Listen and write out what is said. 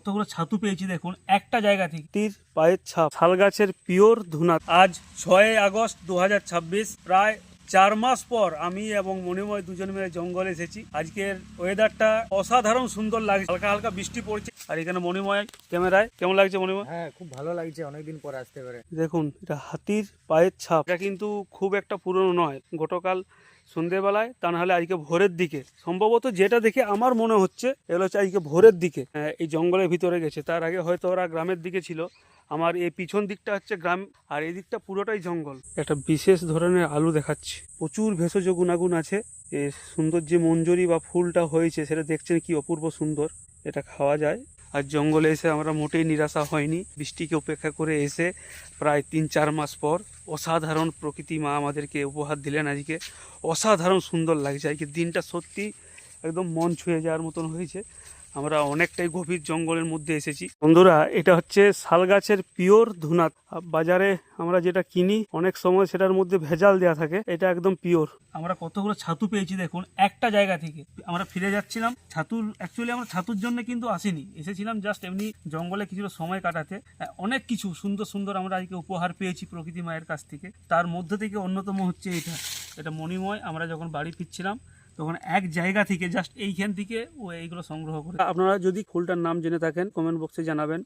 কতগুলো ছাতু পেয়েছি দেখুন একটা জায়গা থেকে। তীর পায়ের ছাপ, শাল গাছের পিওর ধুনা। আজ 6 আগস্ট 2026, প্রায় 4 মাস পর আমি এবং মণিময় দুজন মিলে জঙ্গলে এসেছি। আজকের ওয়েদারটা অসাধারণ সুন্দর লাগছে, হালকা হালকা বৃষ্টি পড়ছে। আর এখানে মণিময় ক্যামেরায়। কেমন লাগছে মণিময়? হ্যাঁ, খুব ভালো লাগছে, অনেকদিন পর আসতে পারে। দেখুন, এটা হাতির পায়ের ছাপ। এটা কিন্তু খুব একটা পুরনো নয়, গতকাল সন্ধ্যেবেলায়, তা নাহলে আজকে ভোরের দিকে, সম্ভবত যেটা দেখে আমার মনে হচ্ছে এগুলো হচ্ছে আজকে ভোরের দিকে এই জঙ্গলের ভিতরে গেছে। তার আগে হয়তো ওরা গ্রামের দিকে ছিল। আমার এই পিছন দিকটা হচ্ছে গ্রাম, আর এই দিকটা পুরোটাই জঙ্গল। একটা বিশেষ ধরনের আলু দেখাচ্ছে, প্রচুর ভেষজ গুণাগুণ আছে। এই সুন্দর যে মঞ্জরি বা ফুলটা হয়েছে সেটা দেখছেন কি অপূর্ব সুন্দর, এটা খাওয়া যায়। আর জঙ্গলে এসে আমরা মোটেই নিরাশা হয়নি, বৃষ্টিকে উপেক্ষা করে এসে প্রায় 3-4 মাস পর অসাধারণ প্রকৃতি মা আমাদেরকে উপহার দিলেন। আজকে অসাধারণ সুন্দর লাগছে, আজকে দিনটা সত্যি একদম মন ছুঁয়ে যাওয়ার মতন হয়েছে। আমরা অনেকটাই গভীর জঙ্গলের মধ্যে এসেছি। বন্ধুরা, এটা হচ্ছে শাল গাছের পিওর ধুনা। বাজারে আমরা যেটা কিনি অনেক সময় সেটার মধ্যে ভেজাল দেওয়া থাকে, এটা একদম পিওর। আমরা কতগুলো ছাতু পেয়েছি দেখুন একটা জায়গা থেকে। আমরা ফিরে যাচ্ছিলাম অ্যাকচুয়ালি আমরা ছাতুর জন্য কিন্তু আসিনি, এসেছিলাম জাস্ট এমনি জঙ্গলে কিছুটা সময় কাটাতে। অনেক কিছু সুন্দর সুন্দর আমরা আজকে উপহার পেয়েছি প্রকৃতি মায়ের কাছ থেকে। তার মধ্যে থেকে অন্যতম হচ্ছে এটা মণিময়। আমরা যখন বাড়ি ফিরছিলাম তখন এক জায়গা থেকে জাস্ট এইখান থেকে ও এইগুলো সংগ্রহ করে। আপনারা যদি ফুলটার নাম জেনে থাকেন কমেন্ট বক্সে জানাবেন।